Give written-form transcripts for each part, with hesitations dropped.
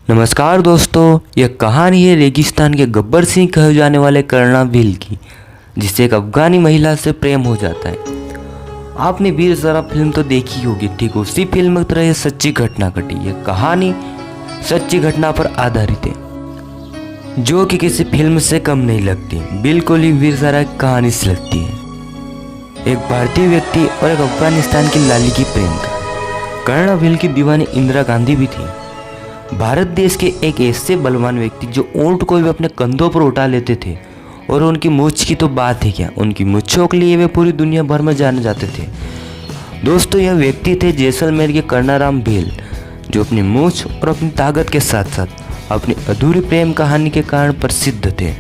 नमस्कार दोस्तों, यह कहानी है रेगिस्तान के गब्बर सिंह कहे जाने वाले कर्णा भील की, जिसे एक अफगानी महिला से प्रेम हो जाता है। आपने वीर ज़रा फिल्म तो देखी होगी, ठीक उसी फिल्म की तरह यह सच्ची घटना घटी। यह कहानी सच्ची घटना पर आधारित है, जो कि किसी फिल्म से कम नहीं लगती, बिल्कुल ही वीर ज़रा की कहानी से लगती है। एक भारतीय व्यक्ति और एक अफगानिस्तान की लाली की प्रेम का। कर्णा भील की दीवानी इंदिरा गांधी भी थी। भारत देश के एक ऐसे बलवान व्यक्ति जो ऊंट को भी अपने कंधों पर उठा लेते थे, और उनकी मूछ की तो बात है क्या, उनकी मूछों के लिए वे पूरी दुनिया भर में जाने जाते थे। दोस्तों, यह व्यक्ति थे जैसलमेर के कर्णाराम भील, जो अपनी मूछ और अपनी ताकत के साथ साथ अपनी अधूरी प्रेम कहानी के कारण प्रसिद्ध थे।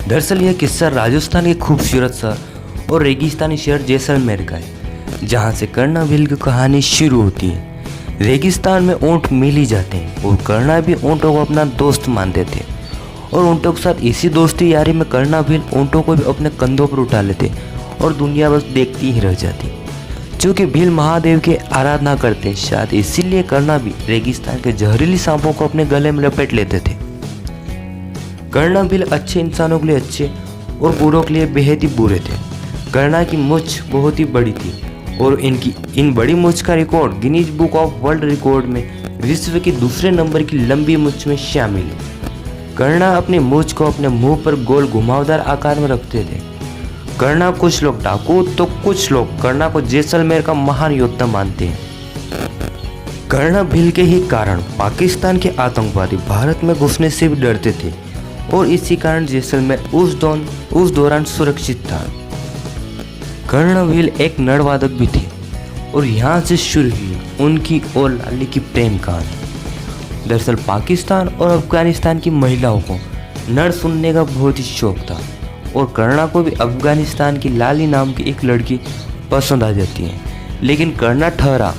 दरअसल यह किस्सा राजस्थान के खूबसूरत शहर और रेगिस्तानी शहर जैसलमेर का है, जहाँ से कर्णा भील की कहानी शुरू होती है। रेगिस्तान में ऊँट मिल ही जाते हैं, और कर्णा भी ऊँटों को अपना दोस्त मानते थे, और ऊँटों के साथ इसी दोस्ती यारी में कर्णा भील ऊँटों को भी अपने कंधों पर उठा लेते और दुनिया बस देखती ही रह जाती। चूँकि भील महादेव की आराधना करते, शायद इसीलिए कर्णा भी रेगिस्तान के जहरीली सांपों को अपने गले में लपेट लेते थे। कर्णा भील अच्छे इंसानों के लिए अच्छे और बुरों के लिए बेहद ही बुरे थे। कर्णा की मूछ बहुत ही बड़ी थी, और इन बड़ी मूछ का record Guinness book of world record में विश्व की दूसरे नंबर की लंबी मूछ में शामिल है। कर्णा अपनी मूछ को अपने मुंह पर गोल घुमावदार आकार में रखते थे। कर्णा कुछ लोग डाकू तो कुछ लोग कर्णा को जैसलमेर का महान योद्धा मानते हैं। कर्णा भील के ही कारण पाकिस्तान के आतंकवादी भारत में घुसने से भी डरते थे, और इसी कारण जैसलमेर उस दौरान सुरक्षित था। कर्णा भील एक नरवादक भी थे, और यहाँ से शुरू हुई उनकी और लाली की प्रेम कहानी। दरअसल पाकिस्तान और अफगानिस्तान की महिलाओं को नर सुनने का बहुत ही शौक था, और कर्णा को भी अफगानिस्तान की लाली नाम की एक लड़की पसंद आ जाती है। लेकिन कर्णा ठहरा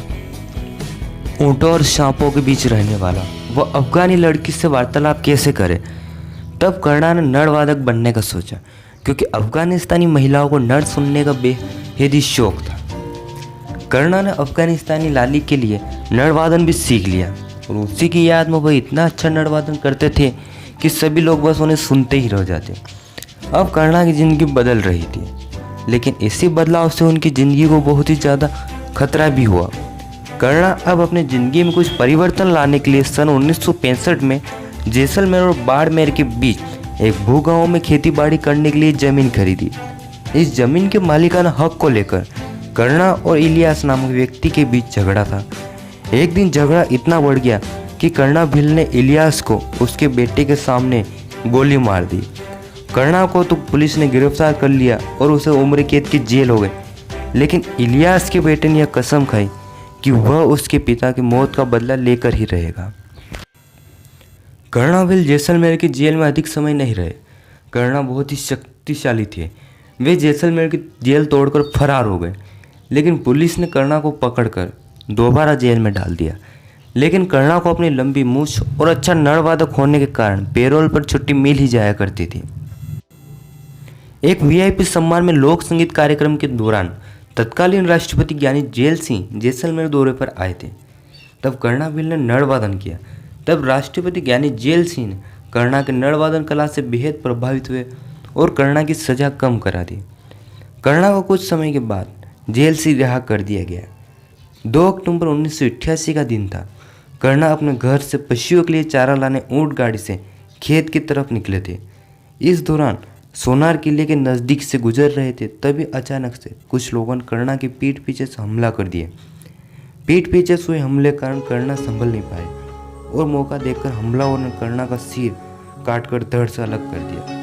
ऊँटों और सांपों के बीच रहने वाला, वह अफगानी लड़की से वार्तालाप कैसे करे। तब कर्णा ने नरवादक बनने का सोचा, क्योंकि अफगानिस्तानी महिलाओं को नर सुनने का बेहद ही शौक था। कर्णा ने अफगानिस्तानी लाली के लिए नरवादन भी सीख लिया, और उसी की याद में वह इतना अच्छा नरवादन करते थे कि सभी लोग बस उन्हें सुनते ही रह जाते। अब कर्णा की ज़िंदगी बदल रही थी, लेकिन इसी बदलाव से उनकी ज़िंदगी को बहुत ही ज़्यादा खतरा भी हुआ। कर्णा अब अपनी ज़िंदगी में कुछ परिवर्तन लाने के लिए सन 1965 में जैसलमेर और बाड़मेर के बीच एक भूगांव में खेतीबाड़ी करने के लिए ज़मीन खरीदी। इस ज़मीन के मालिकाना हक को लेकर कर्णा और इलियास नामक व्यक्ति के बीच झगड़ा था। एक दिन झगड़ा इतना बढ़ गया कि कर्णा भील ने इलियास को उसके बेटे के सामने गोली मार दी। कर्णा को तो पुलिस ने गिरफ्तार कर लिया और उसे उम्र कैद की जेल हो गई, लेकिन इलियास के बेटे ने यह कसम खाई कि वह उसके पिता की मौत का बदला लेकर ही रहेगा। कर्णा भील जैसलमेर की जेल में अधिक समय नहीं रहे। कर्णा बहुत ही शक्तिशाली थे। वे जैसलमेर की जेल तोड़कर फरार हो गए, लेकिन पुलिस ने कर्णा को पकड़कर दोबारा जेल में डाल दिया। लेकिन कर्णा को अपनी लंबी मूछ और अच्छा नरवादक होने के कारण पैरोल पर छुट्टी मिल ही जाया करती थी। एक वीआईपी सम्मान में लोक संगीत कार्यक्रम के दौरान तत्कालीन राष्ट्रपति ज्ञानी जेल सिंह जैसलमेर दौरे पर आए थे। तब कर्णा भील ने नरवादन किया। तब राष्ट्रपति ज्ञानी जेल सिंह ने कर्णा के नरवादन कला से बेहद प्रभावित हुए और कर्णा की सज़ा कम करा दी। कर्णा को कुछ समय के बाद जेल से रिहा कर दिया गया। 2 अक्टूबर 1988 का दिन था। कर्णा अपने घर से पशुओं के लिए चारा लाने ऊँट गाड़ी से खेत की तरफ निकले थे। इस दौरान सोनार किले के नज़दीक से गुजर रहे थे, तभी अचानक से कुछ लोगों ने कर्णा की पीठ पीछे से हमला कर दिया। पीठ पीछे से हुए हमले के कारण कर्णा संभल नहीं पाए, और मौका देखकर हमलावरों ने कर्णा का सिर काटकर धड़ से अलग कर दिया।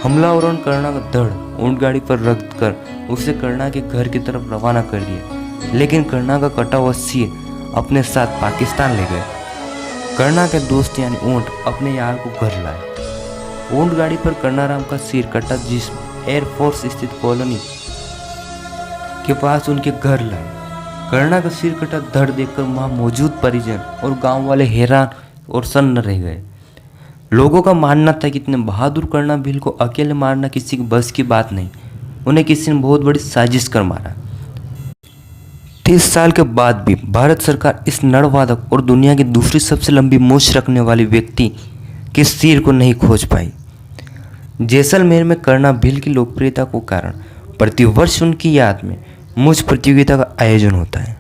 हमलावरों ने कर्णा का धड़ ऊँट गाड़ी पर रख कर उसे कर्णा के घर की तरफ रवाना कर दिया, लेकिन कर्णा का कटा हुआ सिर अपने साथ पाकिस्तान ले गए। कर्णा के दोस्त यानी ऊँट अपने यार को घर लाए। ऊँट गाड़ी पर कर्णाराम का सिर कटा जिस्म एयरफोर्स स्थित कॉलोनी के पास उनके घर लाए। कर्णा का सिर कटा धड़ देखकर वहाँ मौजूद परिजन और गांव वाले हैरान और सन्न रह गए। लोगों का मानना था कि इतने बहादुर कर्णा भील को अकेले मारना किसी के बस की बात नहीं, उन्हें किसी ने बहुत बड़ी साजिश कर मारा। 38 साल के बाद भी भारत सरकार इस नरवादक और दुनिया की दूसरी सबसे लंबी मूंछ रखने वाले व्यक्ति के सिर को नहीं खोज पाई। जैसलमेर में कर्णा भील की लोकप्रियता के कारण प्रतिवर्ष उनकी याद में मूंछ प्रतियोगिता का आयोजन होता है।